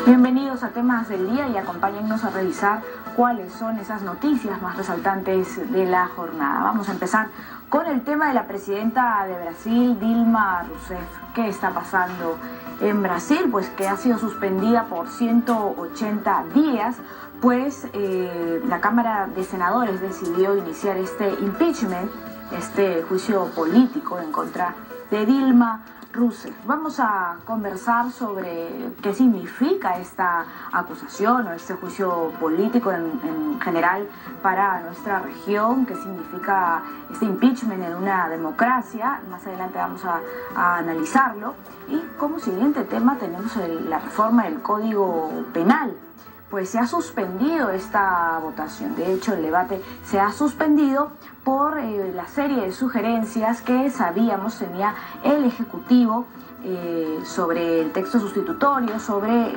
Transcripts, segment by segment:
Bienvenidos a Temas del Día y acompáñennos a revisar cuáles son esas noticias más resaltantes de la jornada. Vamos a empezar con el tema de la presidenta de Brasil, Dilma Rousseff. ¿Qué está pasando en Brasil? Pues que ha sido suspendida por 180 días, pues la Cámara de Senadores decidió iniciar este impeachment, este juicio político en contra de Dilma Rousseff. Vamos a conversar sobre qué significa esta acusación o este juicio político en general para nuestra región, qué significa este impeachment en una democracia. Más adelante vamos a analizarlo. Y como siguiente tema tenemos la reforma del Código Penal. Pues se ha suspendido esta votación. De hecho, el debate se ha suspendido por la serie de sugerencias que sabíamos tenía el Ejecutivo sobre el texto sustitutorio, sobre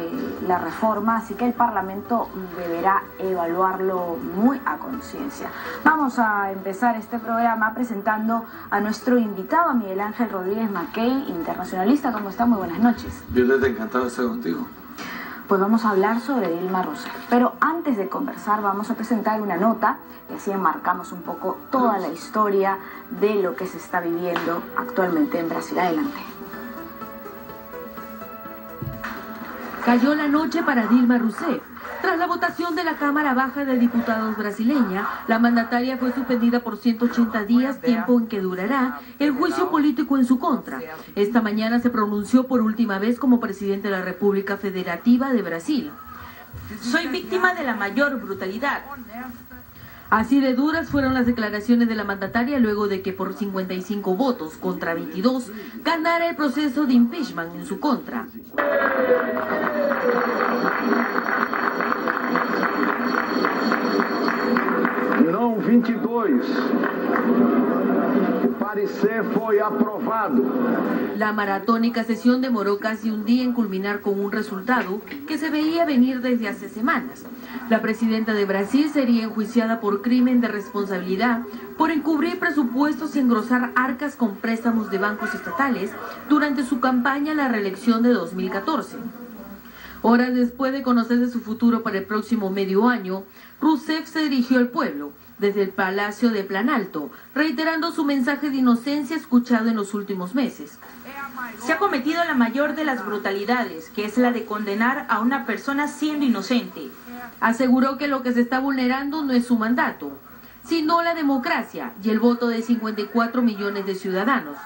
la reforma, así que el Parlamento deberá evaluarlo muy a conciencia. Vamos a empezar este programa presentando a nuestro invitado, a Miguel Ángel Rodríguez Mackey, internacionalista. ¿Cómo está? Muy buenas noches. Violeta, encantado de estar contigo. Pues vamos a hablar sobre Dilma Rousseff. Pero antes de conversar vamos a presentar una nota y así enmarcamos un poco toda la historia de lo que se está viviendo actualmente en Brasil. Adelante. Cayó la noche para Dilma Rousseff. Tras la votación de la Cámara Baja de Diputados brasileña, la mandataria fue suspendida por 180 días, tiempo en que durará el juicio político en su contra. Esta mañana se pronunció por última vez como presidente de la República Federativa de Brasil. Soy víctima de la mayor brutalidad. Así de duras fueron las declaraciones de la mandataria luego de que por 55 votos contra 22 ganara el proceso de impeachment en su contra. Não 22. O parecer foi aprovado. La maratónica sesión demoró casi un día en culminar con un resultado que se veía venir desde hace semanas. La presidenta de Brasil sería enjuiciada por crimen de responsabilidad por encubrir presupuestos y engrosar arcas con préstamos de bancos estatales durante su campaña a la reelección de 2014. Horas después de conocerse su futuro para el próximo medio año, Rousseff se dirigió al pueblo desde el Palacio de Planalto, reiterando su mensaje de inocencia escuchado en los últimos meses. Se ha cometido la mayor de las brutalidades, que es la de condenar a una persona siendo inocente. Aseguró que lo que se está vulnerando no es su mandato, sino la democracia y el voto de 54 millones de ciudadanos.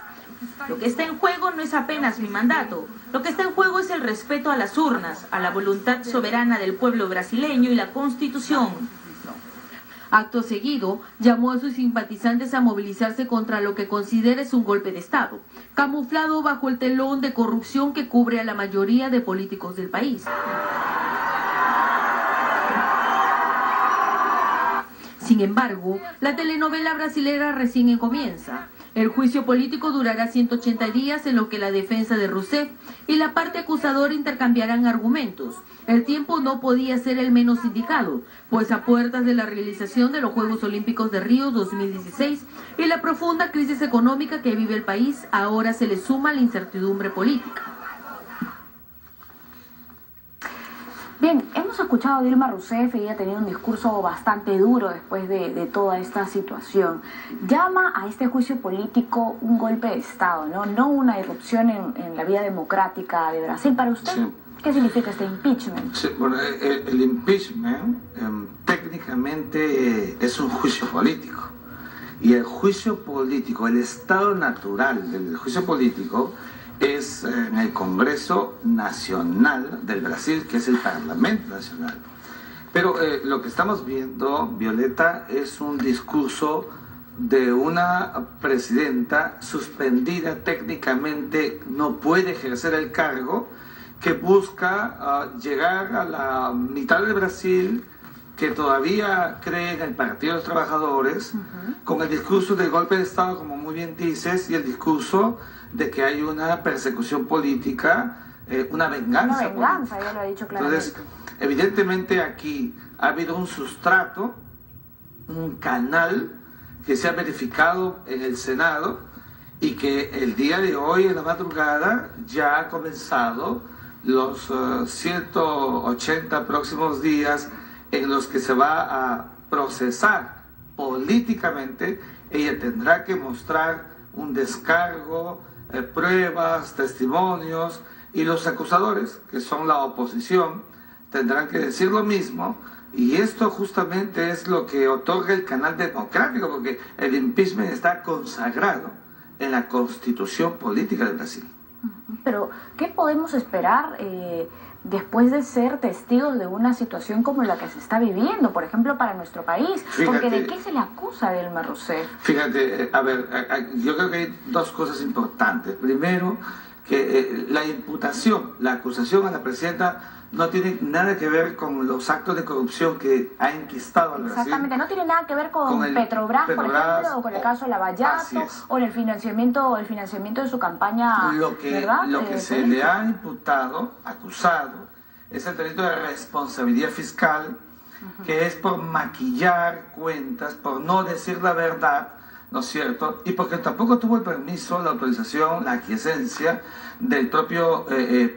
Lo que está en juego no es apenas mi mandato. Lo que está en juego es el respeto a las urnas, a la voluntad soberana del pueblo brasileño y la Constitución. Acto seguido, llamó a sus simpatizantes a movilizarse contra lo que considera es un golpe de Estado, camuflado bajo el telón de corrupción que cubre a la mayoría de políticos del país. Sin embargo, la telenovela brasilera recién comienza. El juicio político durará 180 días en lo que la defensa de Rousseff y la parte acusadora intercambiarán argumentos. El tiempo no podía ser el menos indicado, pues a puertas de la realización de los Juegos Olímpicos de Río 2016 y la profunda crisis económica que vive el país, ahora se le suma la incertidumbre política. Bien, hemos escuchado a Dilma Rousseff, ella ha tenido un discurso bastante duro después de toda esta situación. Llama a este juicio político un golpe de Estado, no una irrupción en la vida democrática de Brasil. Para usted, sí. ¿Qué significa este impeachment? Sí, bueno, el impeachment técnicamente es un juicio político. Y el juicio político, el estado natural del juicio político es en el Congreso Nacional del Brasil, que es el Parlamento Nacional. Pero lo que estamos viendo, Violeta, es un discurso de una presidenta suspendida técnicamente, no puede ejercer el cargo, que busca llegar a la mitad del Brasil, que todavía cree en el Partido de los Trabajadores, con el discurso del golpe de Estado, como muy bien dices, y el discurso de que hay una persecución política, una venganza política. Ya lo ha dicho claramente. Entonces, evidentemente aquí ha habido un sustrato, un canal que se ha verificado en el Senado y que el día de hoy, en la madrugada, ya ha comenzado los 180 próximos días en los que se va a procesar políticamente. Ella tendrá que mostrar un descargo, pruebas, testimonios, y los acusadores, que son la oposición, tendrán que decir lo mismo. Y esto justamente es lo que otorga el canal democrático, porque el impeachment está consagrado en la Constitución política de Brasil. Pero, ¿qué podemos esperar después de ser testigos de una situación como la que se está viviendo, por ejemplo, para nuestro país? Porque ¿de qué se le acusa a Dilma Rousseff? Fíjate, a ver, yo creo que hay dos cosas importantes. Primero, que la imputación, la acusación a la presidenta no tiene nada que ver con los actos de corrupción que ha enquistado al Brasil. Exactamente, no tiene nada que ver con Petrobras, por ejemplo, o con el caso de Lavallato, o en el financiamiento de su campaña, ¿verdad? Lo que se le ha imputado, acusado, es el delito de responsabilidad fiscal, que es por maquillar cuentas, por no decir la verdad, ¿no es cierto? Y porque tampoco tuvo el permiso, la autorización, la aquiescencia del propio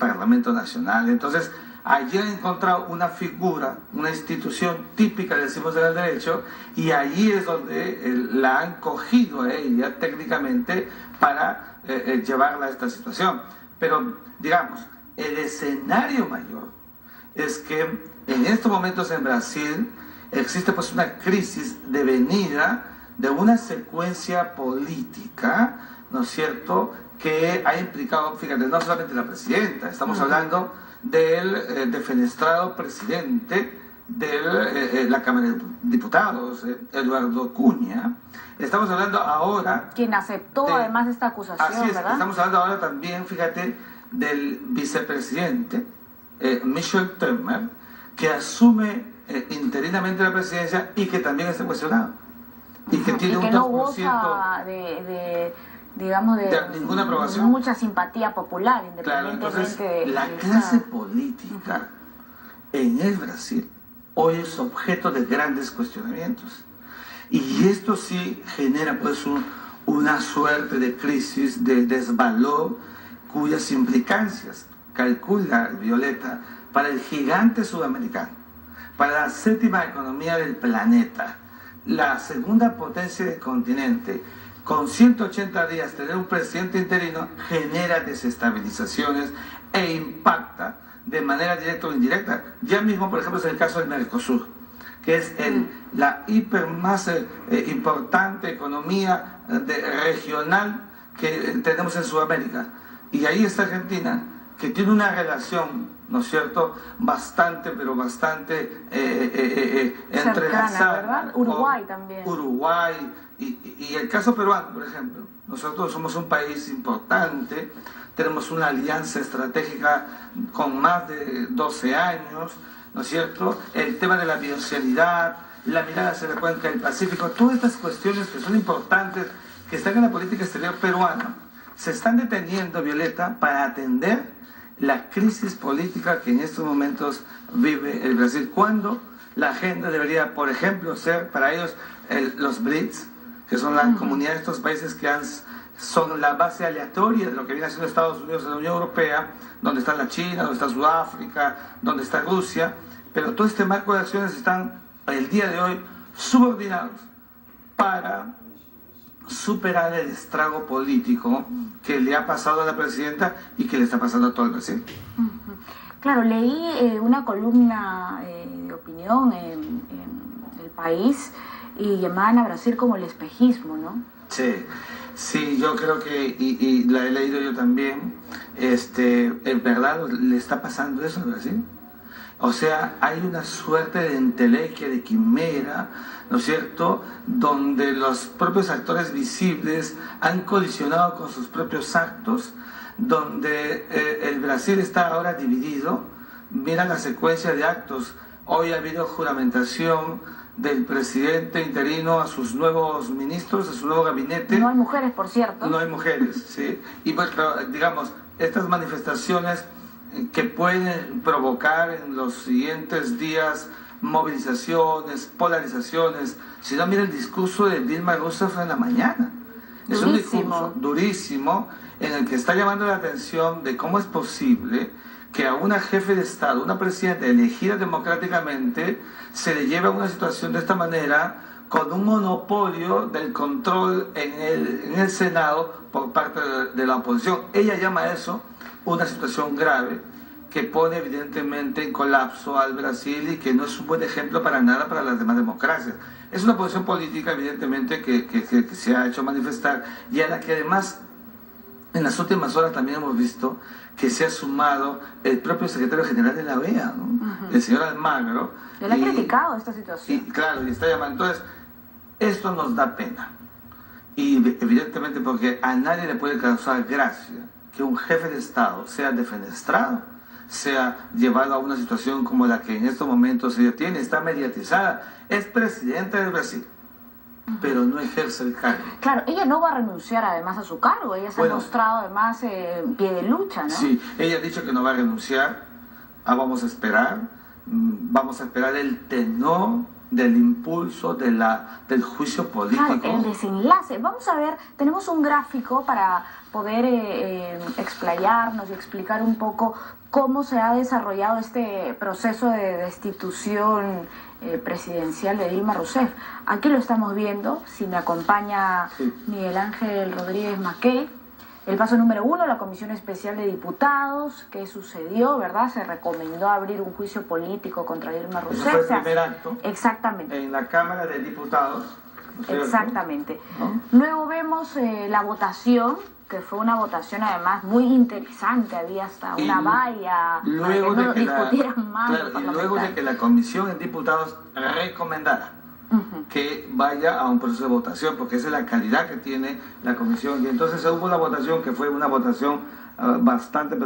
Parlamento Nacional. Entonces, allí han encontrado una figura, una institución típica, decimos, del derecho, y allí es donde la han cogido a ella técnicamente para llevarla a esta situación. Pero, digamos, el escenario mayor es que en estos momentos en Brasil existe pues una crisis devenida de una secuencia política, ¿no es cierto?, que ha implicado, fíjate, no solamente la presidenta, estamos hablando del defenestrado presidente de la Cámara de Diputados, Eduardo Cunha. Estamos hablando ahora... Quien aceptó además esta acusación, así es, ¿verdad? Estamos hablando ahora también, fíjate, del vicepresidente, Michel Temer, que asume interinamente la presidencia y que también está cuestionado. Y que tiene un 2% no goza digamos, de ninguna aprobación, mucha simpatía popular, independientemente. Claro, entonces, la clase política en el Brasil hoy es objeto de grandes cuestionamientos. Y esto sí genera pues una suerte de crisis, de desvalor, cuyas implicancias, calcula Violeta, para el gigante sudamericano, para la séptima economía del planeta, la segunda potencia del continente, con 180 días tener un presidente interino genera desestabilizaciones e impacta de manera directa o indirecta. Ya mismo, por ejemplo, es el caso del Mercosur, que es la hiper más importante economía regional que tenemos en Sudamérica. Y ahí está Argentina, que tiene una relación, ¿no es cierto?, bastante, pero bastante entrelazada. ¿Verdad? Uruguay también. Uruguay, y el caso peruano, por ejemplo. Nosotros somos un país importante, tenemos una alianza estratégica con más de 12 años, ¿no es cierto? El tema de la biodiversidad, la mirada hacia la cuenca del Pacífico, todas estas cuestiones que son importantes, que están en la política exterior peruana, se están deteniendo, Violeta, para atender la crisis política que en estos momentos vive el Brasil, cuando la agenda debería, por ejemplo, ser para ellos los BRICS, que son la comunidad de estos países que son la base aleatoria de lo que viene haciendo Estados Unidos y la Unión Europea, donde está la China, donde está Sudáfrica, donde está Rusia, pero todo este marco de acciones están el día de hoy subordinados para superar el estrago político que le ha pasado a la presidenta y que le está pasando a todo el Brasil. Claro, leí una columna de opinión en El País y llamaban a Brasil como el espejismo, ¿no? Sí, yo creo que, y la he leído yo también, en verdad le está pasando eso a Brasil. O sea, hay una suerte de entelequia, de quimera, ¿no es cierto?, donde los propios actores visibles han colisionado con sus propios actos, donde el Brasil está ahora dividido. Mira la secuencia de actos. Hoy ha habido juramentación del presidente interino a sus nuevos ministros, a su nuevo gabinete. No hay mujeres, por cierto. No hay mujeres, sí. Y pues, digamos, estas manifestaciones que pueden provocar en los siguientes días movilizaciones, polarizaciones. Si no, mira el discurso de Dilma Rousseff en la mañana. Es un discurso durísimo en el que está llamando la atención de cómo es posible que a una jefe de Estado, una presidenta elegida democráticamente, se le lleva a una situación de esta manera, con un monopolio del control en el Senado por parte de la oposición. Ella llama a eso una situación grave que pone evidentemente en colapso al Brasil y que no es un buen ejemplo para nada para las demás democracias. Es una posición política evidentemente que se ha hecho manifestar y a la que además en las últimas horas también hemos visto que se ha sumado el propio secretario general de la OEA, ¿no? El señor Almagro. Él ha criticado esta situación. Y claro, y está llamando. Entonces, esto nos da pena. Y evidentemente porque a nadie le puede causar gracia que un jefe de Estado sea defenestrado, sea llevado a una situación como la que en estos momentos ella tiene, está mediatizada, es presidenta del Brasil, pero no ejerce el cargo. Claro, ella no va a renunciar además a su cargo, ella se ha mostrado además en pie de lucha, ¿no? Sí, ella ha dicho que no va a renunciar, vamos a esperar el tenor del impulso del juicio político. Claro, el desenlace. Vamos a ver, tenemos un gráfico para poder explayarnos y explicar un poco cómo se ha desarrollado este proceso de destitución presidencial de Dilma Rousseff. Aquí lo estamos viendo, si me acompaña Miguel Ángel Rodríguez Mackey. El paso número 1, la Comisión Especial de Diputados. ¿Qué sucedió, verdad? Se recomendó abrir un juicio político contra Dilma Rousseff. Ese fue el primer acto. Exactamente. En la Cámara de Diputados. ¿No? Exactamente. ¿No? Luego vemos la votación, que fue una votación además muy interesante. Había hasta una valla para que no discutieran más. Claro, y luego de que la Comisión de Diputados recomendara que vaya a un proceso de votación, porque esa es la calidad que tiene la comisión. Y entonces hubo una votación que fue una votación bastante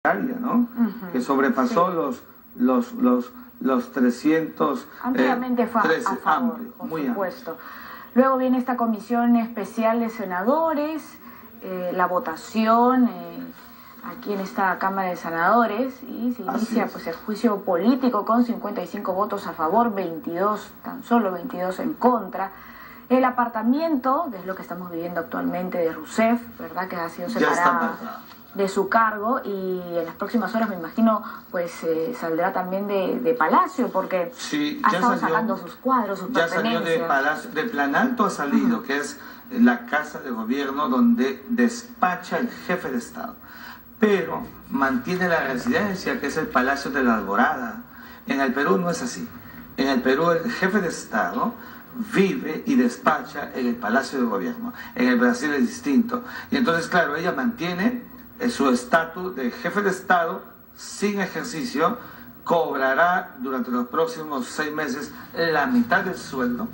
amplia, ¿no? Que sobrepasó los 300... Ampliamente fue a favor, por supuesto. Luego viene esta comisión especial de senadores, la votación... aquí en esta Cámara de Senadores, y se inicia pues el juicio político con 55 votos a favor, tan solo 22 en contra. El apartamiento, que es lo que estamos viviendo actualmente de Rousseff, ¿verdad? Que ha sido separada de su cargo, y en las próximas horas me imagino pues saldrá también de Palacio, porque ha estado sacando sus cuadros, sus pertenencias. Ya salió de Planalto, ha salido, que es la casa de gobierno donde despacha el jefe de Estado, pero mantiene la residencia, que es el Palacio de la Alborada. En el Perú no es así. En el Perú el jefe de Estado vive y despacha en el Palacio de Gobierno. En el Brasil es distinto. Y entonces, claro, ella mantiene su estatus de jefe de Estado sin ejercicio, cobrará durante los próximos 6 meses la mitad del sueldo,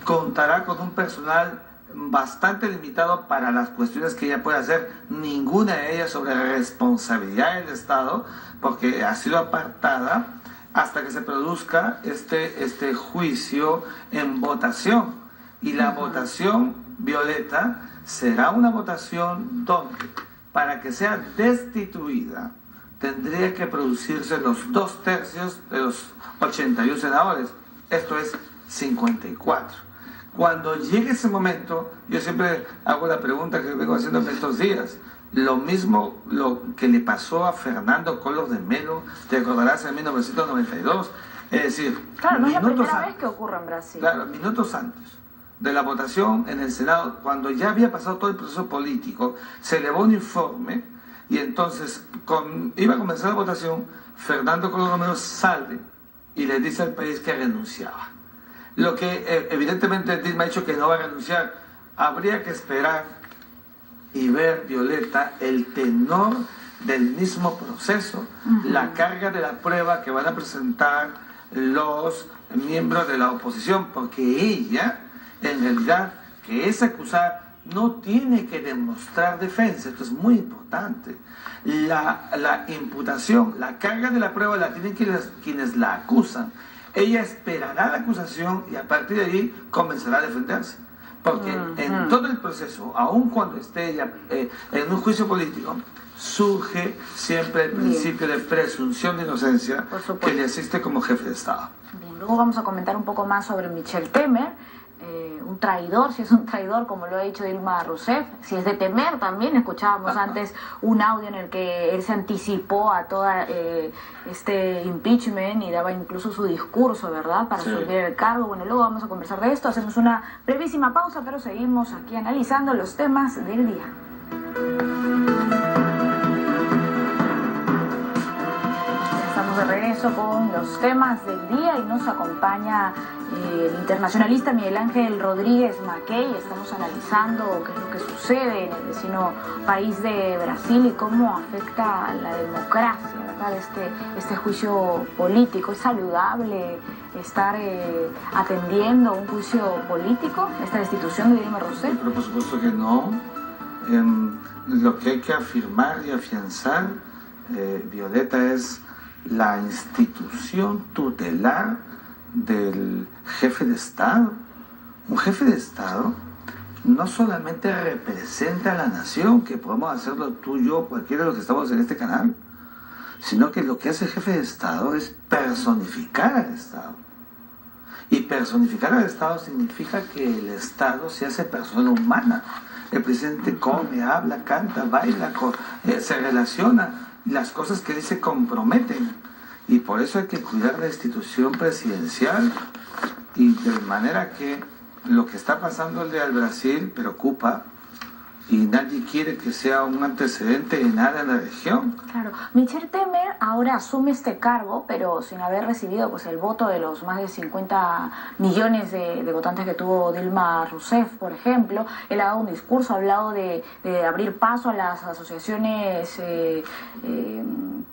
contará con un personal bastante limitado para las cuestiones que ella puede hacer, ninguna de ellas sobre responsabilidad del Estado, porque ha sido apartada hasta que se produzca este juicio en votación. Y la votación, Violeta, será una votación donde, para que sea destituida, tendría que producirse los 2/3 de los 81 senadores, esto es 54. Cuando llegue ese momento, yo siempre hago la pregunta que vengo haciendo en estos días. Lo mismo lo que le pasó a Fernando Collor de Mello, te acordarás, en 1992. Es decir, claro, no es la primera vez que ocurre en Brasil. Claro, minutos antes de la votación en el Senado, cuando ya había pasado todo el proceso político, se elevó un informe y entonces iba a comenzar la votación, Fernando Collor de Mello sale y le dice al país que renunciaba. Lo que evidentemente Dilma ha dicho que no va a renunciar. Habría que esperar y ver, Violeta, el tenor del mismo proceso, la carga de la prueba que van a presentar los miembros de la oposición, porque ella, en realidad, que es acusada, no tiene que demostrar defensa. Esto es muy importante. La imputación, la carga de la prueba la tienen quienes la acusan. Ella esperará la acusación y a partir de ahí comenzará a defenderse. Porque en todo el proceso, aun cuando esté ella en un juicio político, surge siempre el principio de presunción de inocencia que le asiste como jefe de Estado. Bien, luego vamos a comentar un poco más sobre Michel Temer, un traidor, si es un traidor, como lo ha dicho Dilma Rousseff, si es de temer también. Escuchábamos antes un audio en el que él se anticipó a toda este impeachment y daba incluso su discurso, ¿verdad?, para asumir el cargo. Bueno, luego vamos a conversar de esto, hacemos una brevísima pausa, pero seguimos aquí analizando los temas del día. Estamos de regreso con los temas del día y nos acompaña el internacionalista Miguel Ángel Rodríguez Mackey. Estamos analizando qué es lo que sucede en el vecino país de Brasil y cómo afecta a la democracia, ¿verdad? Este juicio político. ¿Es saludable estar atendiendo un juicio político, esta destitución de Dilma Rousseff? Pero por supuesto que no. Lo que hay que afirmar y afianzar, Violeta, es la institución tutelar del jefe de Estado. Un jefe de Estado no solamente representa a la nación, que podemos hacerlo tú, yo, cualquiera de los que estamos en este canal, sino que lo que hace el jefe de Estado es personificar al Estado. Y personificar al Estado significa que el Estado se hace persona humana. El presidente come, habla, canta, baila, se relaciona, y las cosas que dice comprometen. Y por eso hay que cuidar la institución presidencial, y de manera que lo que está pasándole al Brasil preocupa, y nadie quiere que sea un antecedente de nada en la región. Claro, Michel Temer ahora asume este cargo, pero sin haber recibido pues el voto de los más de 50 millones de votantes que tuvo Dilma Rousseff, por ejemplo. Él ha dado un discurso, ha hablado de abrir paso a las asociaciones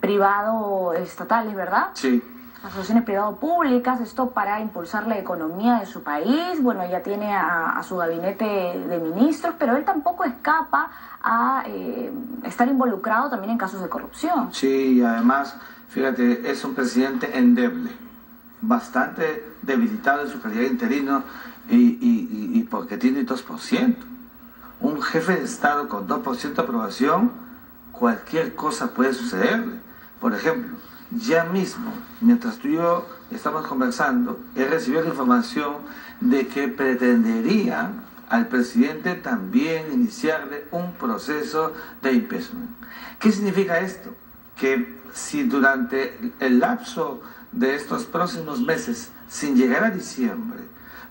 privado-estatales, ¿verdad? Sí. Asociaciones privado-públicas, esto para impulsar la economía de su país. Bueno, ya tiene a su gabinete de ministros, pero él tampoco escapa a estar involucrado también en casos de corrupción. Sí, y además, fíjate, es un presidente endeble, bastante debilitado en su calidad de interino, y porque tiene 2%. Un jefe de Estado con 2% de aprobación, cualquier cosa puede sucederle. Por ejemplo, ya mismo, mientras tú y yo estamos conversando, he recibido la información de que pretenderían al presidente también iniciarle un proceso de impeachment. ¿Qué significa esto? Que si durante el lapso de estos próximos meses, sin llegar a diciembre,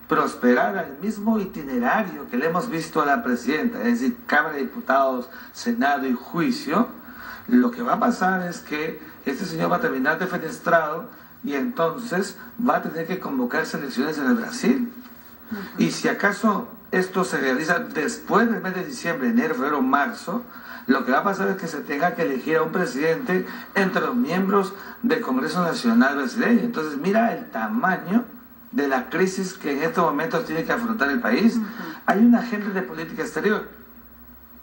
prosperara el mismo itinerario que le hemos visto a la presidenta, es decir, Cámara de Diputados, Senado y juicio, lo que va a pasar es que este señor va a terminar defenestrado y entonces va a tener que convocarse elecciones en el Brasil. Y si acaso esto se realiza después del mes de diciembre, enero, febrero, marzo, lo que va a pasar es que se tenga que elegir a un presidente entre los miembros del Congreso Nacional brasileño. Entonces mira el tamaño de la crisis que en estos momentos tiene que afrontar el país. Hay una agenda de política exterior,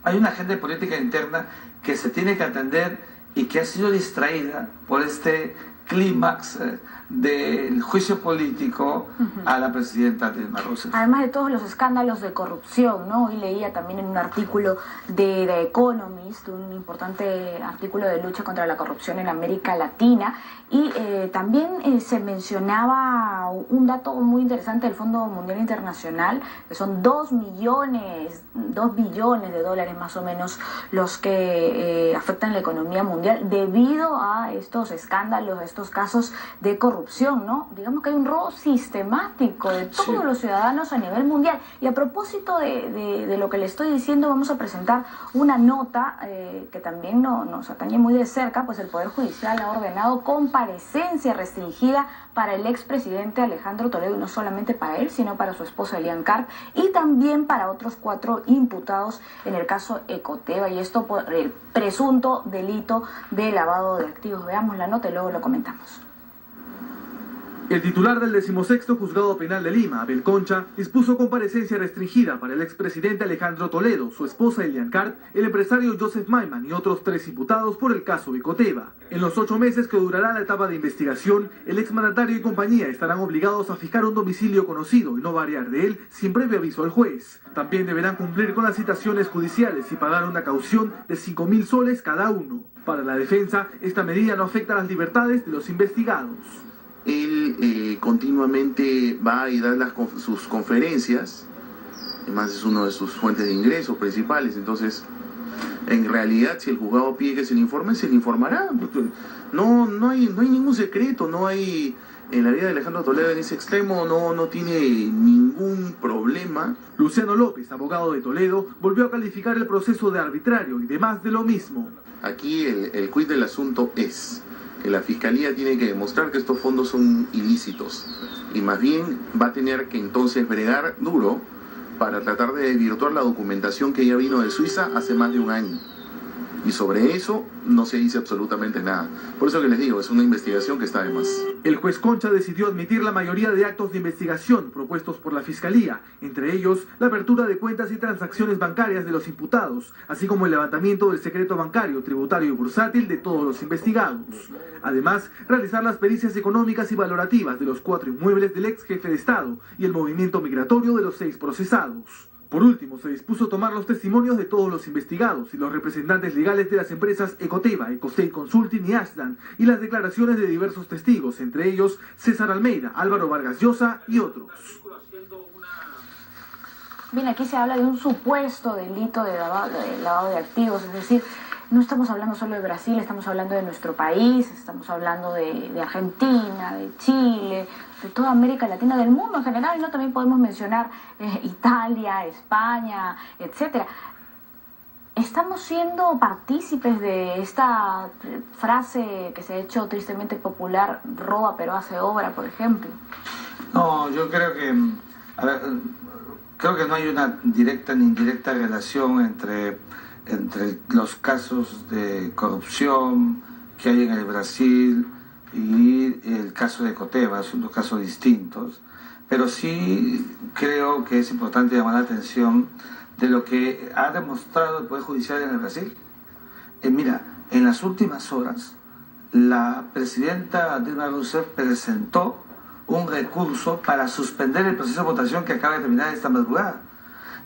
hay una agenda de política interna que se tiene que atender y que ha sido distraída por este clímax del juicio político a la presidenta Dilma Rousseff. Además de todos los escándalos de corrupción, ¿no? Hoy leía también en un artículo de The Economist, un importante artículo de lucha contra la corrupción en América Latina, y también se mencionaba un dato muy interesante del Fondo Mundial Internacional, que son 2 billones de dólares más o menos los que afectan la economía mundial debido a estos escándalos, a estos casos de corrupción, ¿no? Digamos que hay un robo sistemático de todos los ciudadanos a nivel mundial. Y a propósito de lo que le estoy diciendo, vamos a presentar una nota que también nos atañe muy de cerca, pues el Poder Judicial ha ordenado comparecencia restringida para el expresidente Alejandro Toledo, y no solamente para él, sino para su esposa Elian Carp, y también para otros 4 imputados en el caso Ecoteva, y esto por el presunto delito de lavado de activos. Veamos la nota y luego lo comentamos. El titular del 16º Juzgado Penal de Lima, Abel Concha, dispuso comparecencia restringida para el expresidente Alejandro Toledo, su esposa Elian Carp, el empresario Joseph Maiman y otros 3 imputados por el caso Ecoteva. En los 8 meses que durará la etapa de investigación, el exmandatario y compañía estarán obligados a fijar un domicilio conocido y no variar de él sin previo aviso al juez. También deberán cumplir con las citaciones judiciales y pagar una caución de 5.000 soles cada uno. Para la defensa, esta medida no afecta a las libertades de los investigados. Él continuamente va y da sus conferencias, además es una de sus fuentes de ingresos principales. Entonces, en realidad, si el juzgado pide que se le informe, se le informará. No hay ningún secreto, no hay... En la vida de Alejandro Toledo en ese extremo no tiene ningún problema. Luciano López, abogado de Toledo, volvió a calificar el proceso de arbitrario y de más de lo mismo. Aquí el quid del asunto es que la Fiscalía tiene que demostrar que estos fondos son ilícitos y más bien va a tener que entonces bregar duro para tratar de desvirtuar la documentación que ya vino de Suiza hace más de un año. Y sobre eso no se dice absolutamente nada. Por eso que les digo, es una investigación que está de más. El juez Concha decidió admitir la mayoría de actos de investigación propuestos por la Fiscalía, entre ellos la apertura de cuentas y transacciones bancarias de los imputados, así como el levantamiento del secreto bancario, tributario y bursátil de todos los investigados. Además, realizar las pericias económicas y valorativas de los 4 inmuebles del ex jefe de Estado y el movimiento migratorio de los 6 procesados. Por último, se dispuso tomar los testimonios de todos los investigados y los representantes legales de las empresas Ecoteva, Ecostate Consulting y Ashland, y las declaraciones de diversos testigos, entre ellos César Almeida, Álvaro Vargas Llosa y otros. Bien, aquí se habla de un supuesto delito de lavado de activos, es decir, no estamos hablando solo de Brasil, estamos hablando de nuestro país, estamos hablando de Argentina, de Chile, de toda América Latina, del mundo en general, ¿no? También podemos mencionar Italia, España, etcétera. ¿Estamos siendo partícipes de esta frase que se ha hecho tristemente popular, roba pero hace obra, por ejemplo? No, yo creo que, creo que no hay una directa ni indirecta relación entre los casos de corrupción que hay en el Brasil y el caso de Ecoteva. Son dos casos distintos, pero sí creo que es importante llamar la atención de lo que ha demostrado el Poder Judicial en el Brasil. Mira, en las últimas horas la presidenta Dilma Rousseff presentó un recurso para suspender el proceso de votación que acaba de terminar esta madrugada,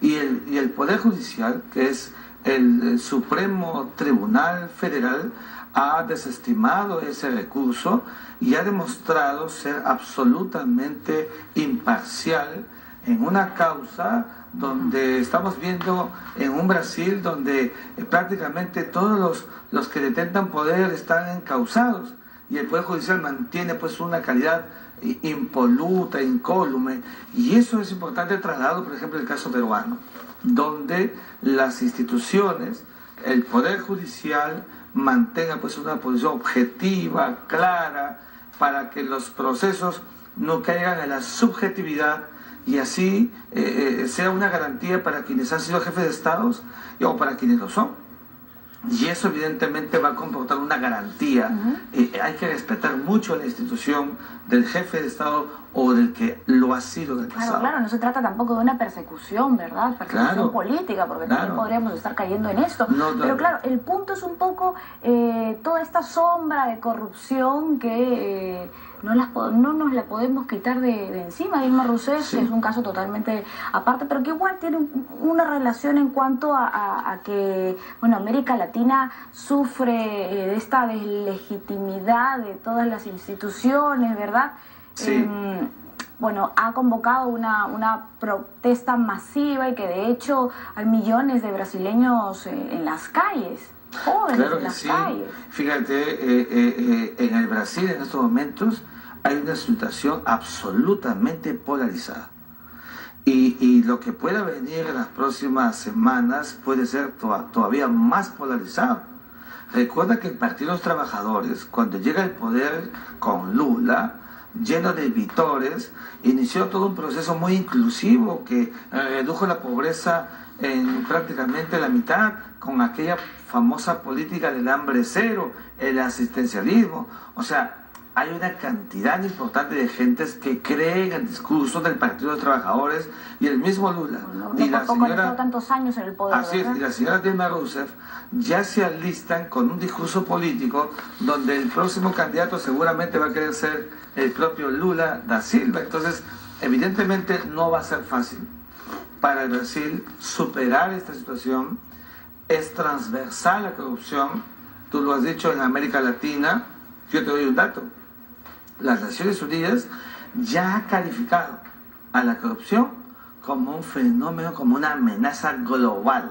y el Poder Judicial, que es el Supremo Tribunal Federal, ha desestimado ese recurso y ha demostrado ser absolutamente imparcial en una causa donde estamos viendo en un Brasil donde prácticamente todos los que detentan poder están encausados y el Poder Judicial mantiene pues una calidad impoluta, incólume, y eso es importante trasladado, por ejemplo, el caso peruano, donde las instituciones, el Poder Judicial mantenga pues una posición objetiva, clara, para que los procesos no caigan en la subjetividad y así sea una garantía para quienes han sido jefes de Estados o para quienes lo son. Y eso evidentemente va a comportar una garantía. Hay que respetar mucho la institución del jefe de Estado o del que lo ha sido del pasado. Claro, no se trata tampoco de una persecución, ¿verdad? Persecución política, porque también podríamos estar cayendo en esto. Pero claro, el punto es un poco toda esta sombra de corrupción que no nos la podemos quitar de encima. Dilma Rousseff, sí, es un caso totalmente aparte, pero que igual tiene una relación en cuanto a que, bueno, América Latina sufre de esta deslegitimidad de todas las instituciones, ¿verdad? Sí. Bueno, ha convocado una protesta masiva y que de hecho hay millones de brasileños en las calles. Jóvenes en las calles. Fíjate, en el Brasil en estos momentos hay una situación absolutamente polarizada. Y lo que pueda venir en las próximas semanas puede ser todavía más polarizado. Recuerda que el Partido de los Trabajadores, cuando llega al poder con Lula, lleno de vitores, inició todo un proceso muy inclusivo que redujo la pobreza en prácticamente la mitad, con aquella famosa política del hambre cero, el asistencialismo. O sea, hay una cantidad importante de gentes que creen el discurso del Partido de los Trabajadores y el mismo Lula. Y la señora, han estado tantos años en el poder. Así es, y la señora Dilma Rousseff ya se alistan con un discurso político donde el próximo candidato seguramente va a querer ser el propio Lula da Silva. Entonces, evidentemente no va a ser fácil para el Brasil superar esta situación. Es transversal la corrupción, tú lo has dicho, en América Latina. Yo te doy un dato. las Naciones Unidas ya ha calificado a la corrupción como un fenómeno, como una amenaza global.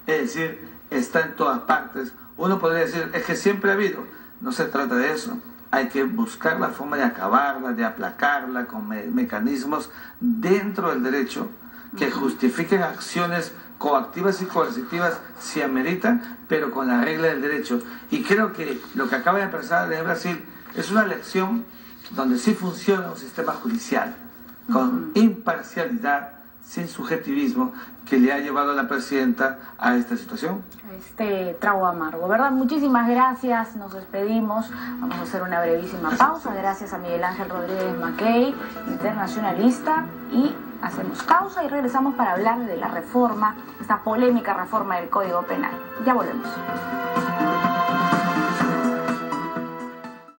Es decir, está en todas partes. Uno podría decir, es que siempre ha habido. No se trata de eso. Hay que buscar la forma de acabarla, de aplacarla con mecanismos dentro del derecho que justifiquen acciones coactivas y coercitivas si ameritan, pero con la regla del derecho. Y creo que lo que acaba de pasar en Brasil es una lección donde sí funciona un sistema judicial con imparcialidad, sin subjetivismo, que le ha llevado a la presidenta a esta situación. Este trago amargo, ¿verdad? Muchísimas gracias, nos despedimos, vamos a hacer una brevísima pausa. Gracias a Miguel Ángel Rodríguez Mackey, internacionalista, y hacemos pausa y regresamos para hablar de la reforma, esta polémica reforma del Código Penal. Ya volvemos.